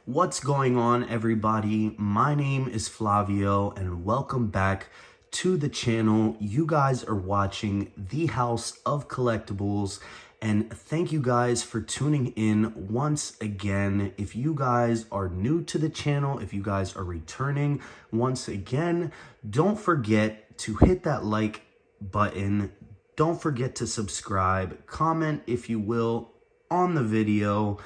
What's going on, everybody? My name is Flavio and welcome back to the channel. You guys are watching The House of Collectibles, and thank you guys for tuning in once again. If you guys are new to the channel, if you guys are returning once again, don't forget to hit that like button. Don't forget to subscribe, comment if you will on the video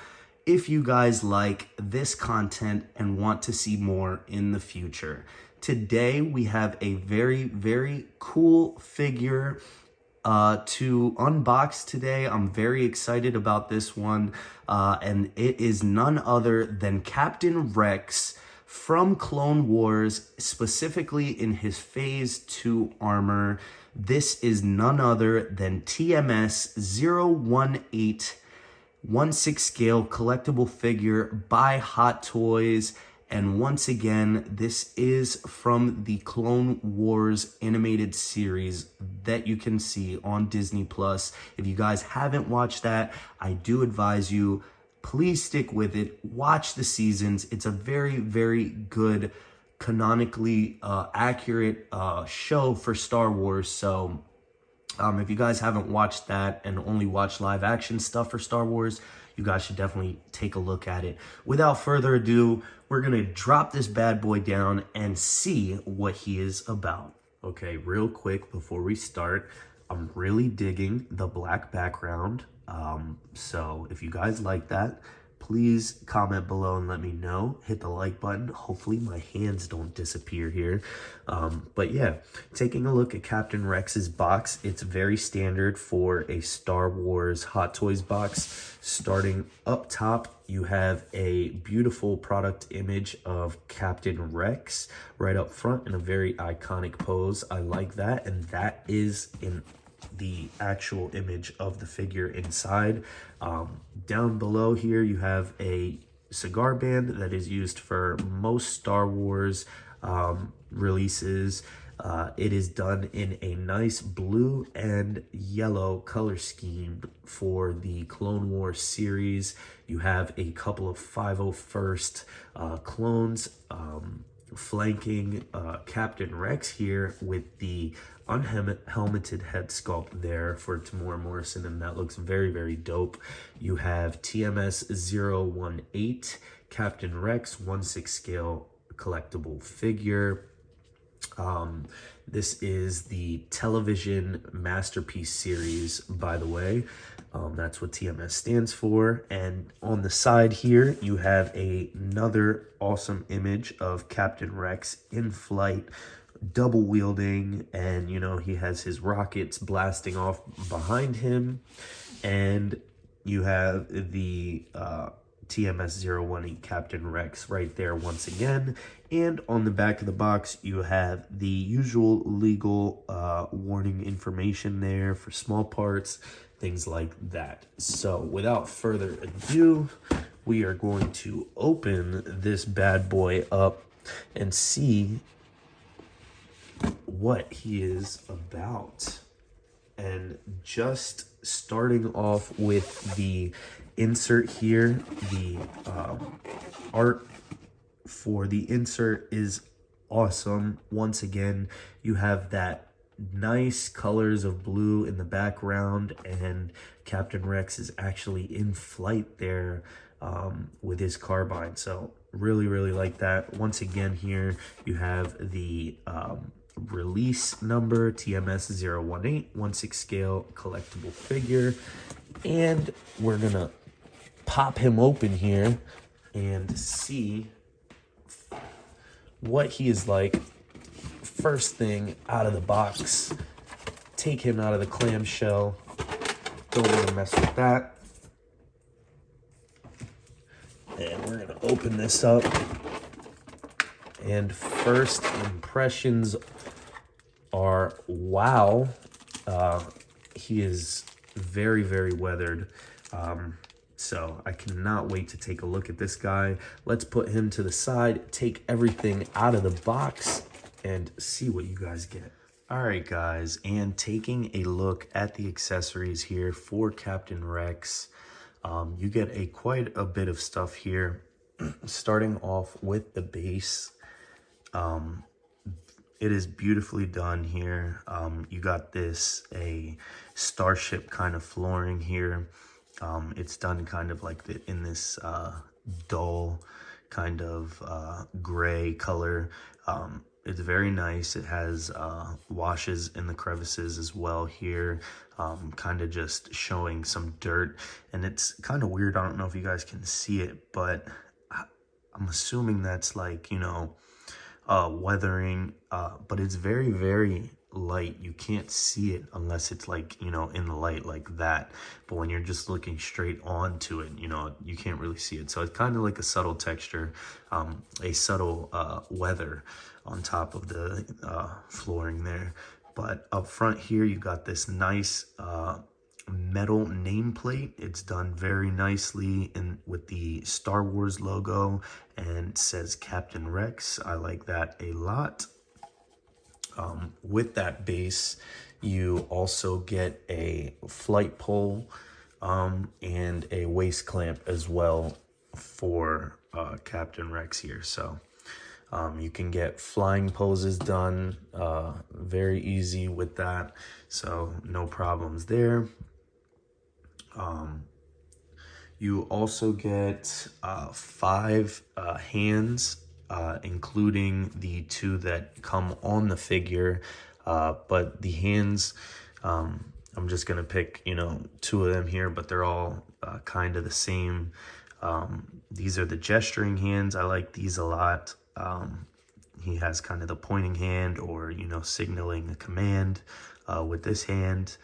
if you guys like this content and want to see more in the future. Today we have a very cool figure to unbox today. I'm very excited about this one, and it is none other than Captain Rex from Clone Wars, specifically in his Phase 2 armor. This is none other than TMS 018 1/6 scale collectible figure by Hot Toys. And once again, this is from the Clone Wars animated series that you can see on Disney Plus. If you guys haven't watched that, I do advise you, please stick with it. Watch the seasons. It's a very good, canonically accurate show for Star Wars. So if you guys haven't watched that and only watch live action stuff for Star Wars, you guys should definitely take a look at it. Without further ado, we're going to drop this bad boy down and see what he is about. Okay, real quick before we start, I'm really digging the black background. So if you guys like that, please comment below and let me know. Hit the like button. Hopefully my hands don't disappear here. But yeah, taking a look at Captain Rex's box, it's very standard for a Star Wars Hot Toys box. Starting up top, you have a beautiful product image of Captain Rex right up front in a very iconic pose. I like that, and that is in the actual image of the figure inside. Down below here you have a cigar band that is used for most Star Wars releases. It is done in a nice blue and yellow color scheme for the Clone Wars series. You have a couple of 501st clones flanking Captain Rex here with the unhelmeted head sculpt there for Tamora Morrison, and that looks very dope. You have TMS 018 Captain Rex 1/6 scale collectible figure. This is the television masterpiece series, by the way. That's what TMS stands for. And on the side here, you have another awesome image of Captain Rex in flight, double wielding, and you know, he has his rockets blasting off behind him. And you have the TMS 018 Captain Rex right there once again. And on the back of the box, you have the usual legal warning information there for small parts, things like that. So without further ado, we are going to open this bad boy up and see what he is about. And just starting off with the insert here, the art for the insert is awesome. Once again, you have that nice colors of blue in the background, and Captain Rex is actually in flight there with his carbine. So really like that. Once again, here you have the release number, TMS 018 1/6 scale collectible figure, and we're gonna pop him open here and see what he is like. First thing out of the box, take him out of the clamshell. Don't want to mess with that. And we're gonna open this up, and first impressions are wow. He is very weathered. So I cannot wait to take a look at this guy. Let's put him to the side, take everything out of the box, and see what you guys get. All right, guys, and taking a look at the accessories here for Captain Rex, you get quite a bit of stuff here. starting off with the base, it is beautifully done here. You got a starship kind of flooring here. It's done kind of like in this dull kind of gray color. It's very nice. It has washes in the crevices as well here, kind of just showing some dirt. And it's kind of weird. I don't know if you guys can see it, but I'm assuming that's like, weathering, but it's very, very light. You can't see it unless it's like, in the light like that. But when you're just looking straight onto it, you can't really see it. So it's kind of like a subtle texture, a subtle weather on top of the flooring there. But up front here, you got this nice metal nameplate. It's done very nicely with the Star Wars logo and says Captain Rex. I like that a lot. With that base, you also get a flight pole and a waist clamp as well for Captain Rex here. So you can get flying poses done very easy with that. So no problems there. You also get 5 hands, including the 2 that come on the figure. But the hands, I'm just going to pick, 2 of them here, but they're all kind of the same. These are the gesturing hands. I like these a lot. He has kind of the pointing hand or, signaling a command with this hand.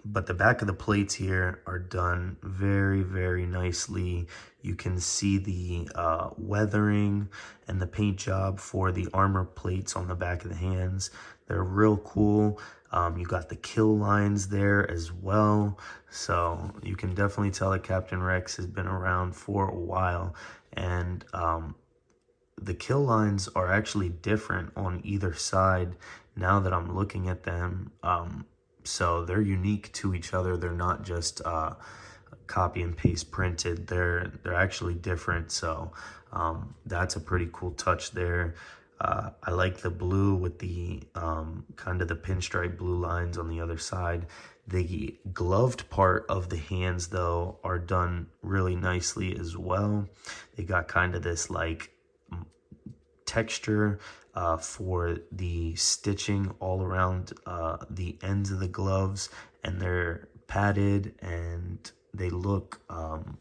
But the back of the plates here are done very, very nicely. You can see the weathering and the paint job for the armor plates on the back of the hands. They're real cool. You got the kill lines there as well. So you can definitely tell that Captain Rex has been around for a while. And the kill lines are actually different on either side now that I'm looking at them. So they're unique to each other. They're not just copy and paste printed. They're actually different. So that's a pretty cool touch there. I like the blue with the kind of the pinstripe blue lines on the other side. The gloved part of the hands, though, are done really nicely as well. They got kind of this like texture for the stitching all around the ends of the gloves, and they're padded and they look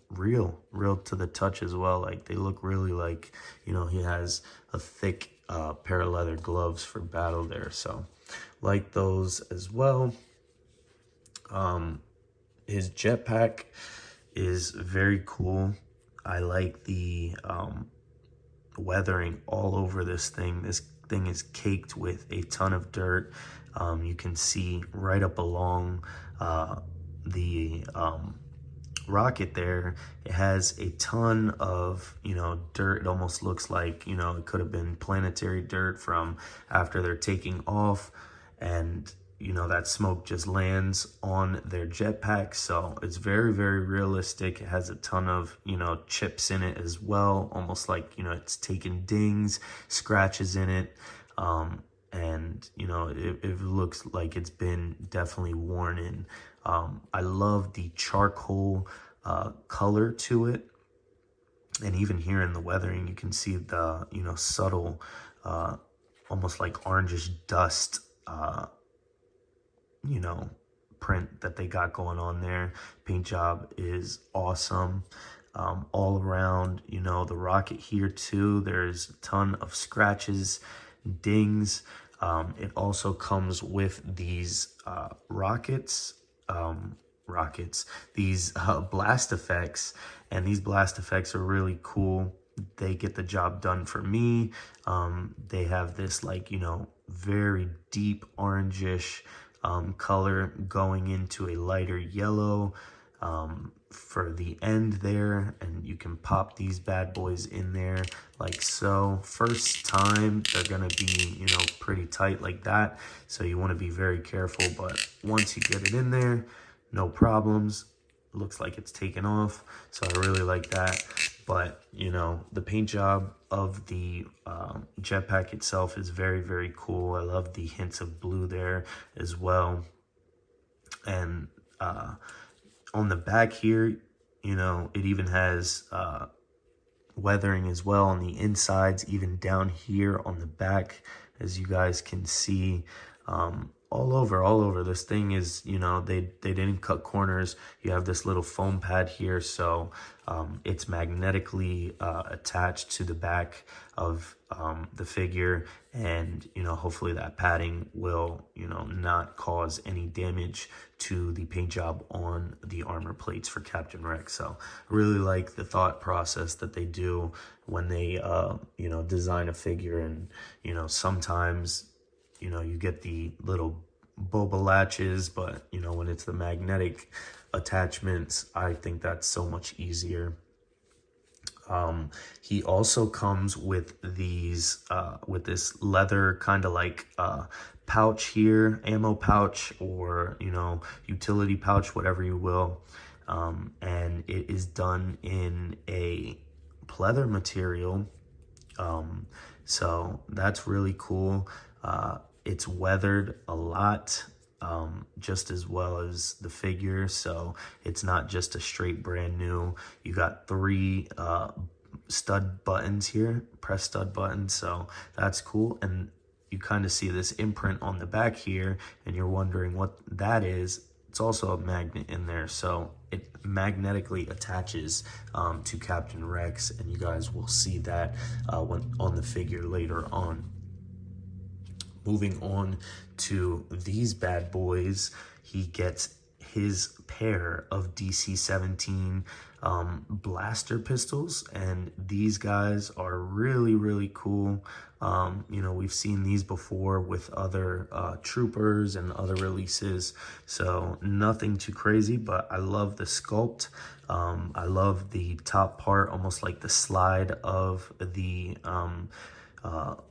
real to the touch as well. Like they look really like, he has a thick pair of leather gloves for battle there. So like those as well. His jetpack is very cool. I like the weathering all over this thing. This thing is caked with a ton of dirt. You can see right up along the rocket there. It has a ton of, dirt. It almost looks like, it could have been planetary dirt from after they're taking off, and that smoke just lands on their jetpack. So it's very, very realistic. It has a ton of, chips in it as well. Almost like, it's taken dings, scratches in it. And, it looks like it's been definitely worn in. I love the charcoal color to it. And even here in the weathering, you can see the, subtle, almost like orangish dust, print that they got going on there. Paint job is awesome. All around, the rocket here too, there's a ton of scratches, dings. It also comes with these these blast effects, and these blast effects are really cool. They get the job done for me. They have this like, very deep orangish color going into a lighter yellow for the end there, and you can pop these bad boys in there like so. First time they're gonna be, pretty tight like that, so you want to be very careful, but once you get it in there, no problems. looks like it's taken off, so I really like that. But you know, the paint job of the jetpack itself is very, very cool. I love the hints of blue there as well. And on the back here, you know, it even has weathering as well on the insides, even down here on the back, as you guys can see. All over this thing is, you know, they didn't cut corners. You have this little foam pad here, so it's magnetically attached to the back of the figure, and you know, hopefully that padding will, you know, not cause any damage to the paint job on the armor plates for Captain Rex. So I really like the thought process that they do when they you know, design a figure. And you know, sometimes, you know, you get the little boba latches, but you know, when it's the magnetic attachments, I think that's so much easier. He also comes with these with this leather kind of like pouch here, ammo pouch, or you know, utility pouch, whatever you will. And it is done in a pleather material, so that's really cool. It's weathered a lot, just as well as the figure, so it's not just a straight brand new. You got 3 stud buttons here, press stud buttons, so that's cool. And you kind of see this imprint on the back here, and you're wondering what that is. It's also a magnet in there, so it magnetically attaches to Captain Rex, and you guys will see that when on the figure later on. Moving on to these bad boys, he gets his pair of DC-17 blaster pistols, and these guys are really, really cool. You know, we've seen these before with other troopers and other releases, so nothing too crazy, but I love the sculpt. I love the top part, almost like the slide of the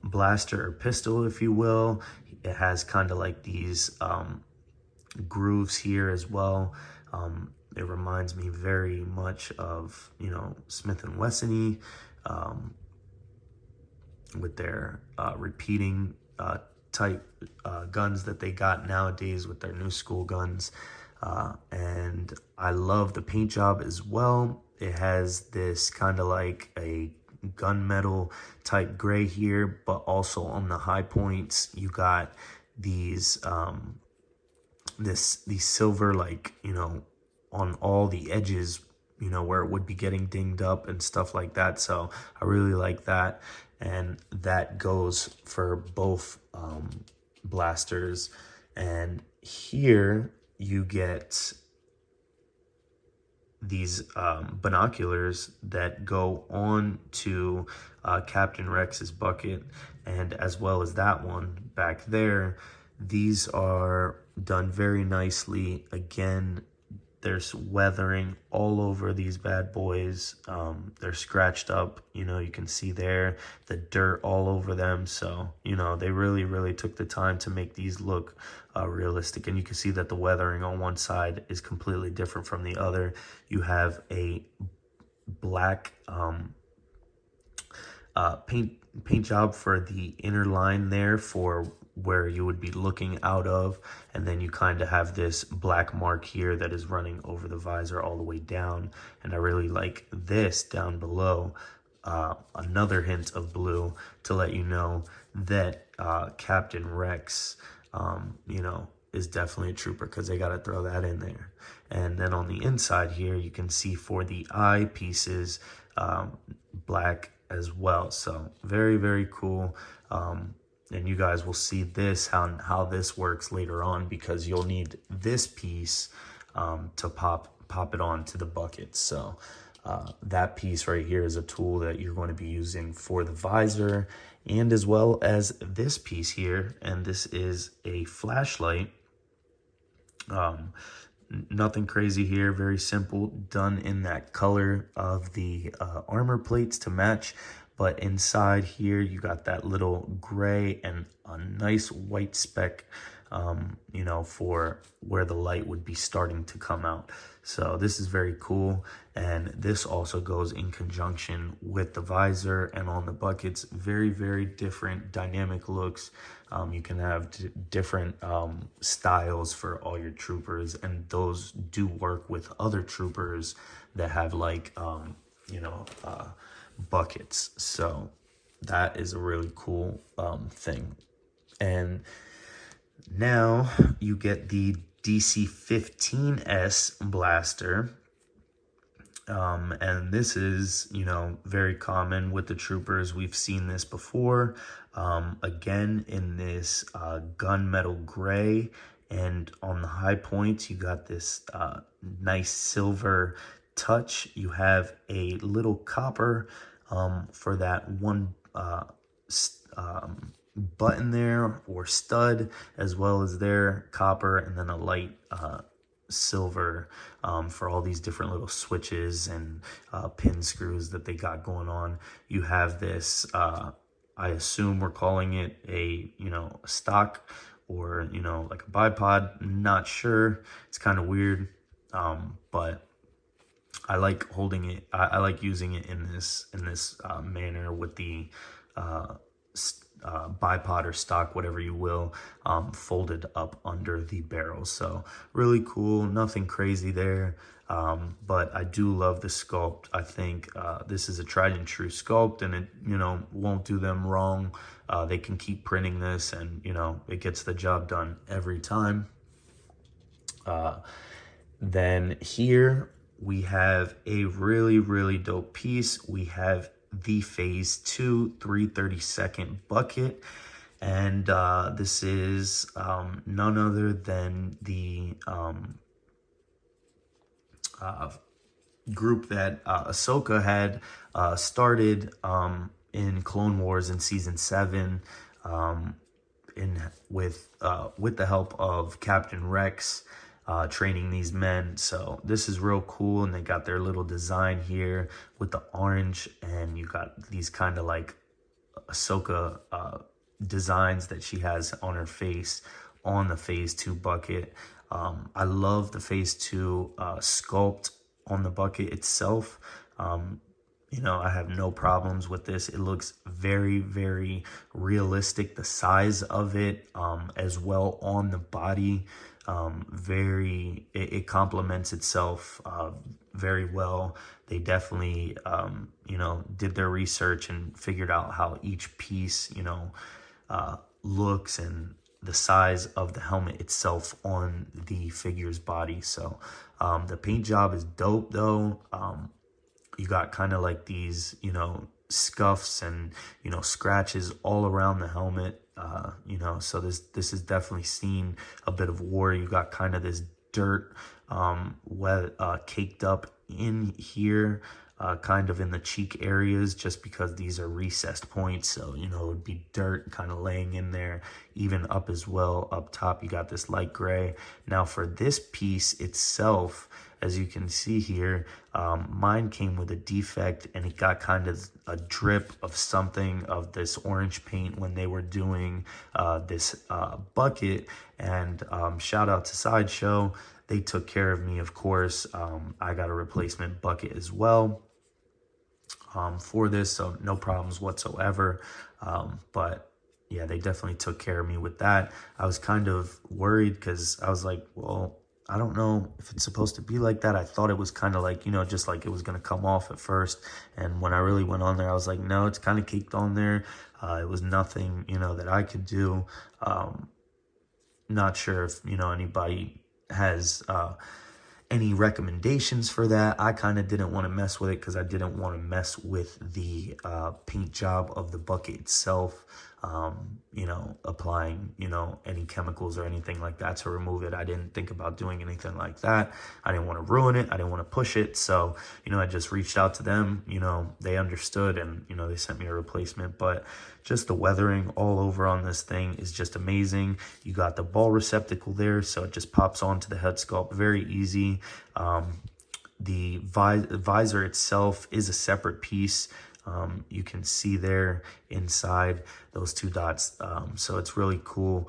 blaster or pistol, if you will. It has kind of like these grooves here as well. It reminds me very much of, you know, Smith & Wesson with their repeating type guns that they got nowadays with their new school guns. And I love the paint job as well. It has this kind of like a gunmetal type gray here, but also on the high points you got these these silver, like, you know, on all the edges, you know, where it would be getting dinged up and stuff like that. So I really like that, and that goes for both blasters. And here you get these binoculars that go on to Captain Rex's bucket, and as well as that one back there. These are done very nicely. Again, there's weathering all over these bad boys. They're scratched up, you know, you can see there the dirt all over them. So, you know, they really, really took the time to make these look realistic. And you can see that the weathering on one side is completely different from the other. You have a black paint job for the inner line there for where you would be looking out of, and then you kind of have this black mark here that is running over the visor all the way down. And I really like this down below, another hint of blue to let you know that Captain Rex, you know, is definitely a trooper, because they got to throw that in there. And then on the inside here, you can see for the eye pieces, black as well. So very, very cool. And you guys will see this, how this works later on, because you'll need this piece to pop it on to the bucket. So that piece right here is a tool that you're going to be using for the visor, and as well as this piece here. And this is a flashlight. Nothing crazy here, very simple, done in that color of the armor plates to match. But inside here, you got that little gray and a nice white speck, you know, for where the light would be starting to come out. So this is very cool. And this also goes in conjunction with the visor and on the buckets. Very, very different dynamic looks. You can have different styles for all your troopers, and those do work with other troopers that have like, buckets. So that is a really cool thing. And now you get the DC-15S blaster. And this is, very common with the troopers. We've seen this before. Again, in this gunmetal gray. And on the high points, you got this nice silver touch. You have a little copper for that one button there, or stud, as well as their copper, and then a light silver for all these different little switches and pin screws that they got going on. You have this, I assume we're calling it a, a stock, or, like a bipod. Not sure. It's kind of weird. But I like holding it. I like using it in this manner with the bipod or stock, whatever you will, folded up under the barrel. So really cool. Nothing crazy there. But I do love the sculpt. I think this is a tried and true sculpt, and it won't do them wrong. They can keep printing this, and it gets the job done every time. Then here we have a really, really dope piece. We have the Phase 2 3/32 bucket, and this is none other than the group that Ahsoka had started in Clone Wars in season 7, with the help of Captain Rex, training these men. So this is real cool, and they got their little design here with the orange, and you got these kind of like Ahsoka designs that she has on her face on the Phase 2 bucket. I love the Phase 2 sculpt on the bucket itself. I have no problems with this. It looks very, very realistic. The size of it, as well on the body, it complements itself very well. They definitely, did their research and figured out how each piece, looks, and the size of the helmet itself on the figure's body. So the paint job is dope though. You got kind of like these, scuffs and, scratches all around the helmet. So this has definitely seen a bit of war. You got kind of this dirt caked up in here, kind of in the cheek areas, just because these are recessed points. So, it would be dirt kind of laying in there, even up as well. Up top, you got this light gray. Now for this piece itself, as you can see here, mine came with a defect, and it got kind of a drip of something of this orange paint when they were doing this bucket. And shout out to Sideshow. They took care of me, of course. I got a replacement bucket as well for this, so no problems whatsoever. But yeah, they definitely took care of me with that. I was kind of worried because I was like, well, I don't know if it's supposed to be like that. I thought it was kind of like, just like it was going to come off at first. And when I really went on there, I was like, no, it's kind of caked on there. It was nothing, that I could do. Not sure if, anybody has any recommendations for that. I kind of didn't want to mess with it because I didn't want to mess with the paint job of the bucket itself. Applying, any chemicals or anything like that to remove it. I didn't think about doing anything like that. I didn't want to ruin it. I didn't want to push it. So, I just reached out to them, they understood, and, they sent me a replacement. But just the weathering all over on this thing is just amazing. You got the ball receptacle there, so it just pops onto the head sculpt very easy. The visor itself is a separate piece. You can see there inside those two dots. So it's really cool.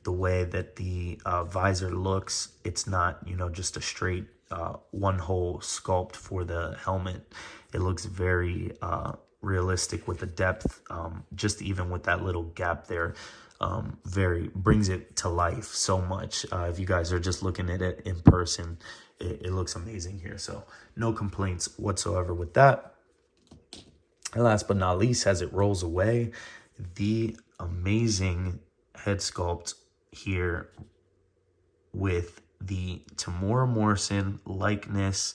The way that the visor looks, it's not, just a straight one whole sculpt for the helmet. It looks very realistic with the depth, just even with that little gap there. Very brings it to life so much. If you guys are just looking at it in person, it looks amazing here. So no complaints whatsoever with that. And last but not least, as it rolls away, the amazing head sculpt here with the Tamora Morrison likeness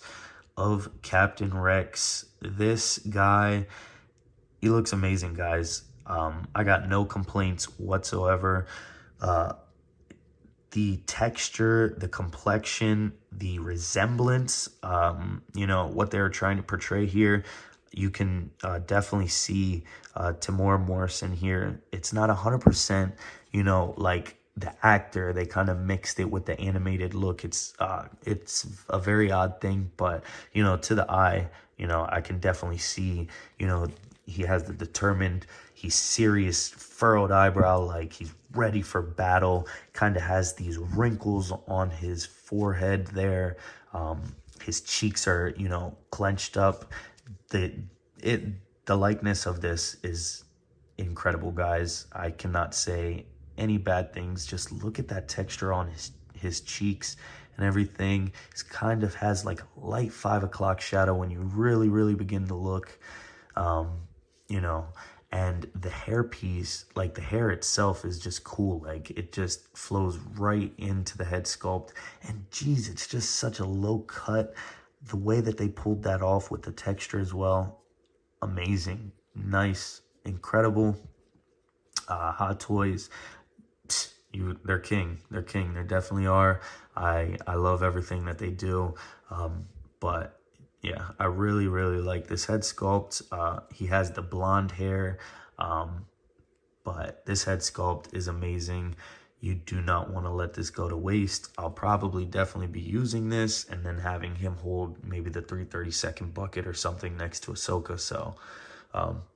of Captain Rex. This guy, he looks amazing, guys. I got no complaints whatsoever. The texture, the complexion, the resemblance, what they're trying to portray here, you can definitely see Tamora Morrison here. It's not 100%, like the actor. They kind of mixed it with the animated look. It's a very odd thing, but to the eye, I can definitely see, he has the determined, he's serious, furrowed eyebrow, like he's ready for battle. Kind of has these wrinkles on his forehead there. His cheeks are, clenched up. The likeness of this is incredible, guys. I cannot say any bad things. Just look at that texture on his cheeks and everything. It kind of has like a light 5 o'clock shadow when you really begin to look. And the hairpiece, like the hair itself is just cool. Like it just flows right into the head sculpt. And geez, it's just such a low cut. The way that they pulled that off with the texture as well. Amazing, nice, incredible. Hot Toys, they're king. They're king. They definitely are. I love everything that they do. But yeah, I really like this head sculpt. He has the blonde hair, but this head sculpt is amazing. You do not want to let this go to waste. I'll probably definitely be using this and then having him hold maybe the 332nd bucket or something next to Ahsoka. So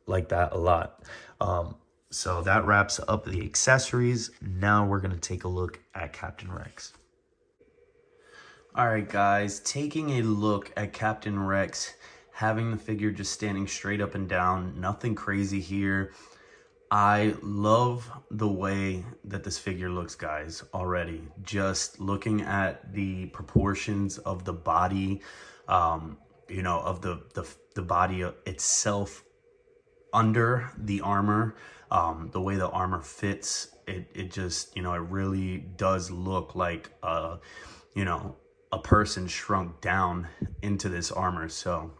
like that a lot. So that wraps up the accessories. Now we're going to take a look at Captain Rex. All right, guys, taking a look at Captain Rex, having the figure just standing straight up and down, nothing crazy here. I love the way that this figure looks, guys, already. Just looking at the proportions of the body, of the body itself under the armor, the way the armor fits, it just, it really does look like, a person shrunk down into this armor. So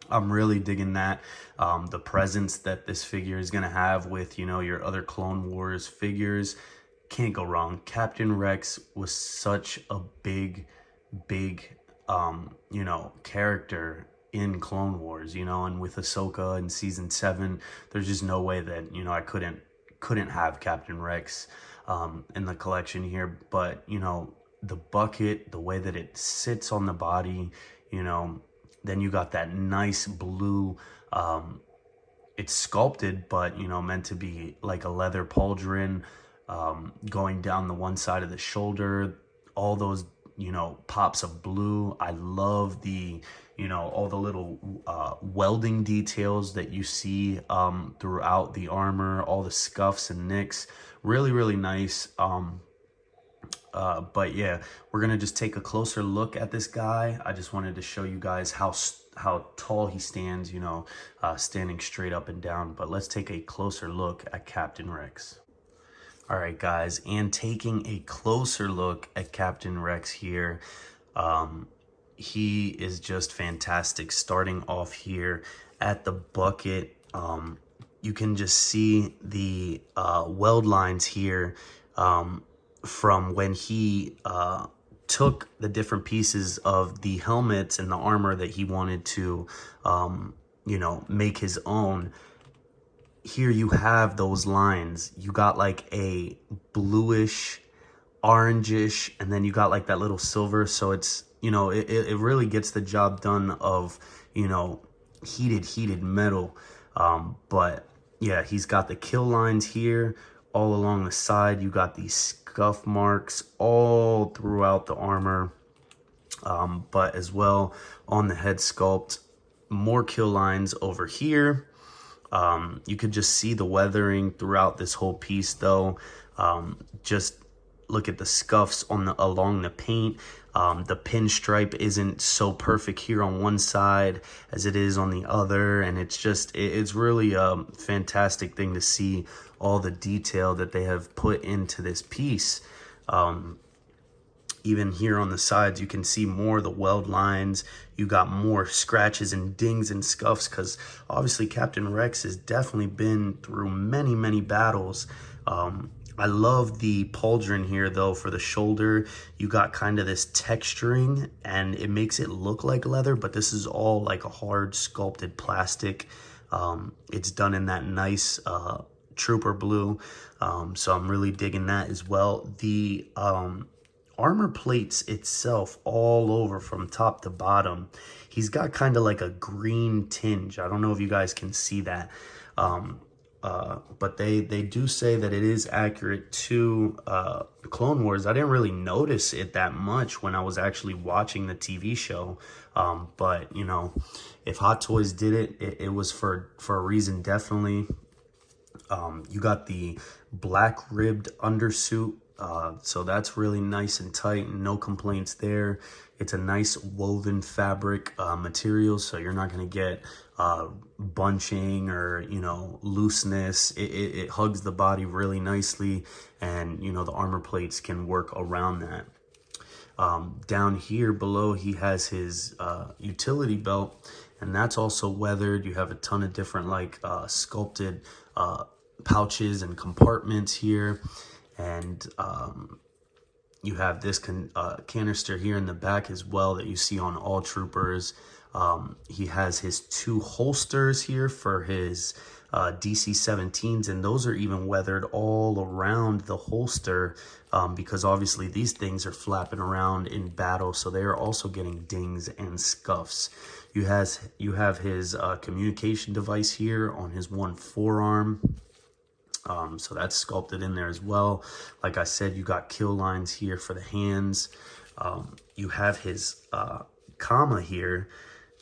I'm really digging that. The presence that this figure is going to have with, your other Clone Wars figures. Can't go wrong. Captain Rex was such a big, character in Clone Wars, and with Ahsoka in season 7, there's just no way that, I couldn't have Captain Rex in the collection here. But, the bucket, the way that it sits on the body, then you got that nice blue, it's sculpted, but, meant to be like a leather pauldron, going down the one side of the shoulder, all those, pops of blue. I love the, all the little welding details that you see throughout the armor, all the scuffs and nicks. Really nice. But yeah, we're gonna just take a closer look at this guy. I just wanted to show you guys how tall he stands, standing straight up and down. But let's take a closer look at Captain Rex. All right, guys, and taking a closer look at Captain Rex here, he is just fantastic. Starting off here at the bucket, you can just see the weld lines here, from when he took the different pieces of the helmets and the armor that he wanted to, make his own. Here you have those lines. You got like a bluish, orangish, and then you got like that little silver. So it's, it really gets the job done of, heated metal. But yeah, he's got the kill lines here all along the side. You got these scuff marks all throughout the armor. But as well on the head sculpt, more kill lines over here. You could just see the weathering throughout this whole piece though. Just look at the scuffs on the along the paint. The pinstripe isn't so perfect here on one side as it is on the other, and it's really a fantastic thing to see all the detail that they have put into this piece. Even here on the sides, you can see more of the weld lines. You got more scratches and dings and scuffs because obviously Captain Rex has definitely been through many, many battles. I love the pauldron here though for the shoulder. You got kind of this texturing and it makes it look like leather, but this is all like a hard sculpted plastic. It's done in that nice trooper blue. So I'm really digging that as well. The armor plates itself all over from top to bottom, he's got kind of like a green tinge. I don't know if you guys can see that, but they do say that it is accurate to Clone Wars. I didn't really notice it that much when I was actually watching the TV show, but you know, if Hot Toys did it was for a reason, definitely. You got the black ribbed undersuit. So that's really nice and tight, no complaints there. It's a nice woven fabric material, so you're not going to get bunching or, you know, looseness. It hugs the body really nicely, and, you know, the armor plates can work around that. Down here below, he has his utility belt, and that's also weathered. You have a ton of different like sculpted pouches and compartments here. And you have this canister here in the back as well that you see on all troopers. He has his 2 holsters here for his DC-17s, and those are even weathered all around the holster because obviously these things are flapping around in battle, so they are also getting dings and scuffs. You have his communication device here on his one forearm. So that's sculpted in there as well. Like I said, you got kill lines here for the hands. You have his comma here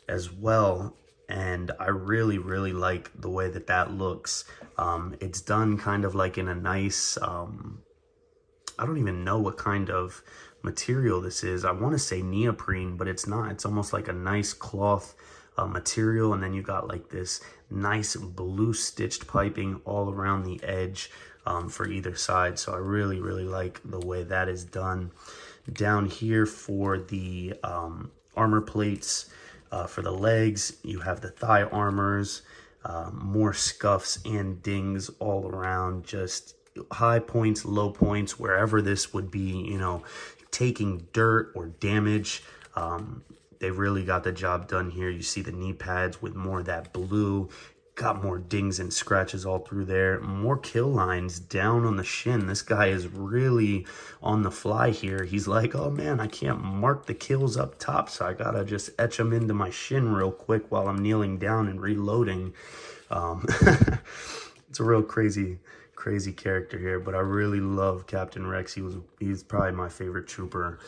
as well. And I really, really like the way that that looks. It's done kind of like in a nice, I don't even know what kind of material this is. I want to say neoprene, but it's not. It's almost like a nice cloth material, and then you got like this nice blue stitched piping all around the edge for either side. So I really, really like the way that is done. Down here for the armor plates, for the legs, you have the thigh armors, more scuffs and dings all around, just high points, low points, wherever this would be, you know, taking dirt or damage. They really got the job done here. You see the knee pads with more of that blue. Got more dings and scratches all through there. More kill lines down on the shin. This guy is really on the fly here. He's like, oh man, I can't mark the kills up top, so I gotta just etch them into my shin real quick while I'm kneeling down and reloading. It's a real crazy character here, but I really love Captain Rex. He's probably my favorite trooper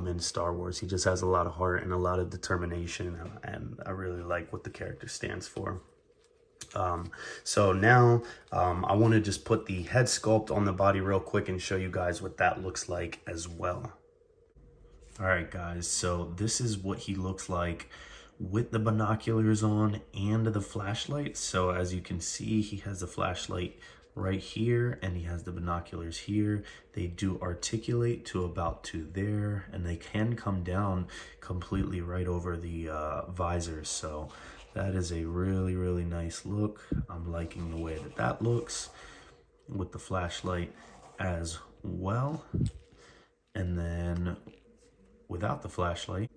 in Star Wars. He just has a lot of heart and a lot of determination, and I really like what the character stands for. So now I want to just put the head sculpt on the body real quick and show you guys what that looks like as well. All right, guys, so this is what he looks like with the binoculars on and the flashlight. So as you can see, he has the flashlight right here and he has the binoculars here. They do articulate to about to there, and they can come down completely right over the visor. So that is a really, really nice look. I'm liking the way that that looks with the flashlight as well. And then without the flashlight.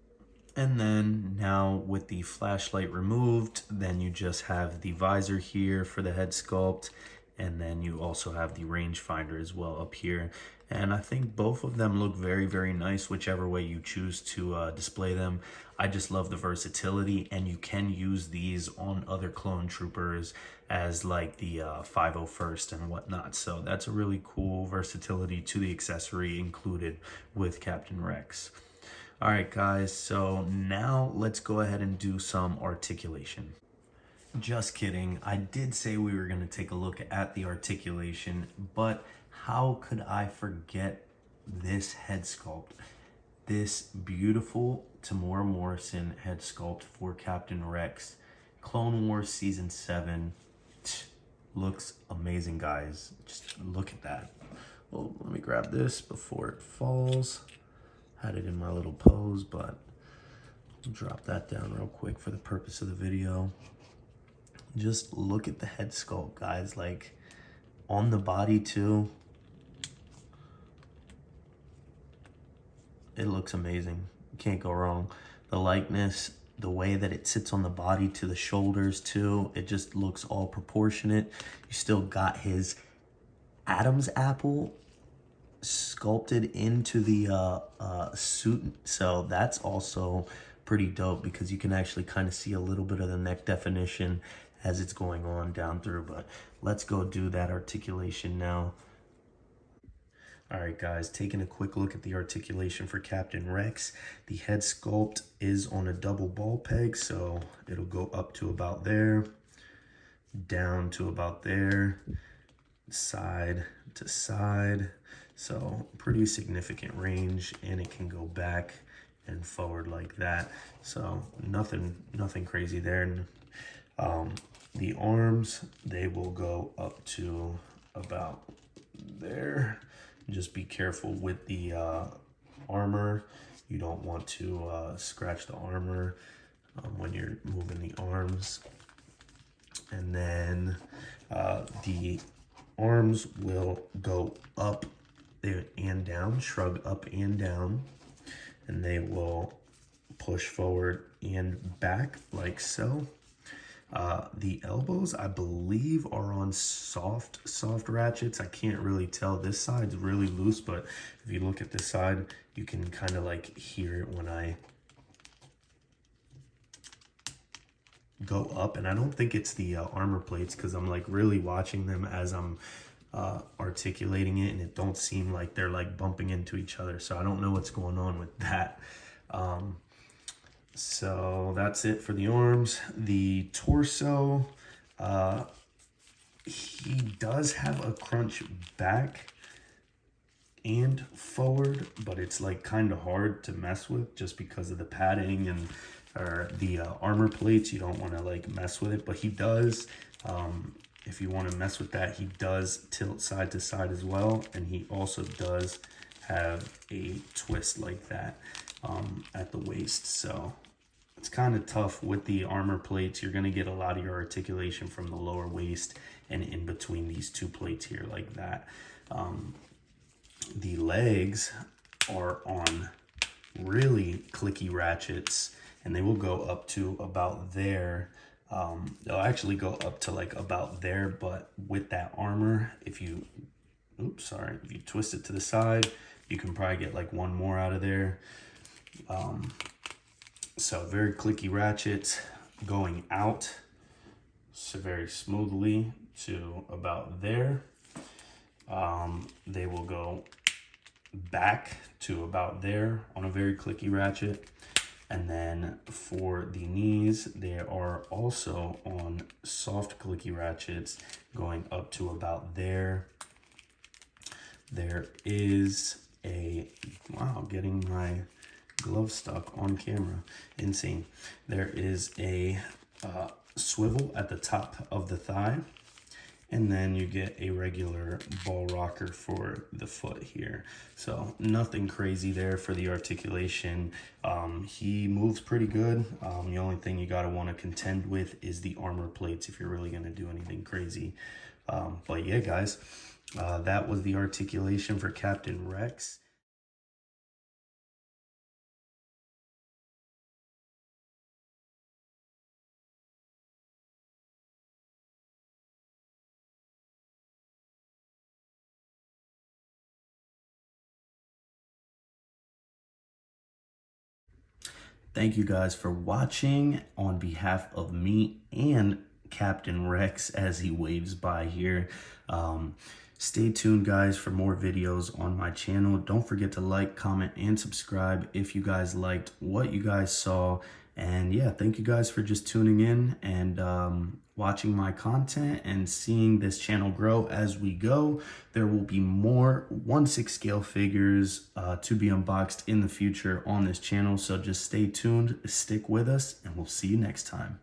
And then now with the flashlight removed, then you just have the visor here for the head sculpt. And then you also have the rangefinder as well up here. And I think both of them look very, very nice, whichever way you choose to display them. I just love the versatility, and you can use these on other clone troopers as like the 501st and whatnot. So that's a really cool versatility to the accessory included with Captain Rex. All right, guys, so now let's go ahead and do some articulation. Just kidding. I did say we were going to take a look at the articulation, but how could I forget this head sculpt? This beautiful Tamora Morrison head sculpt for Captain Rex. Clone Wars Season 7. Looks amazing, guys. Just look at that. Well, let me grab this before it falls. Had it in my little pose, but I'll drop that down real quick for the purpose of the video. Just look at the head sculpt, guys. Like, on the body too. It looks amazing. You can't go wrong. The likeness, the way that it sits on the body to the shoulders too, it just looks all proportionate. You still got his Adam's apple sculpted into the suit, so that's also pretty dope because you can actually kind of see a little bit of the neck definition as it's going on down through. But let's go do that articulation now. All right, guys, taking a quick look at the articulation for Captain Rex. The head sculpt is on a double ball peg, so it'll go up to about there, down to about there, side to side. So pretty significant range, and it can go back and forward like that. So nothing crazy there. And the arms, they will go up to about there. Just be careful with the armor. You don't want to scratch the armor when you're moving the arms. And then the arms will go up and down, shrug up and down, and they will push forward and back like so. The elbows, I believe, are on soft ratchets. I can't really tell. This side's really loose, but if you look at this side, you can kind of like hear it when I go up. And I don't think it's the armor plates, because I'm like really watching them as I'm articulating it, and it don't seem like they're like bumping into each other. So I don't know what's going on with that. So that's it for the arms. The torso, he does have a crunch back and forward, but it's like kind of hard to mess with just because of the padding and the armor plates. You don't want to like mess with it, but he does. If you want to mess with that, he does tilt side to side as well, and he also does have a twist like that at the waist. So it's kind of tough with the armor plates. You're going to get a lot of your articulation from the lower waist and in between these two plates here like that. The legs are on really clicky ratchets, and they will go up to about there. They'll actually go up to like about there, but with that armor, if you twist it to the side, you can probably get like one more out of there. So very clicky ratchets going out so very smoothly to about there. They will go back to about there on a very clicky ratchet. And then for the knees, they are also on soft clicky ratchets going up to about there. There is a, wow, getting my glove stuck on camera, insane. There is a swivel at the top of the thigh, and then you get a regular ball rocker for the foot here. So nothing crazy there for the articulation. He moves pretty good. The only thing you gotta want to contend with is the armor plates if you're really gonna do anything crazy. But yeah, guys, that was the articulation for Captain Rex. Thank you guys for watching on behalf of me and Captain Rex as he waves by here. Stay tuned, guys, for more videos on my channel. Don't forget to like, comment, and subscribe if you guys liked what you guys saw. And yeah, thank you guys for just tuning in and watching my content and seeing this channel grow as we go. There will be more 1/6 scale figures to be unboxed in the future on this channel. So just stay tuned, stick with us, and we'll see you next time.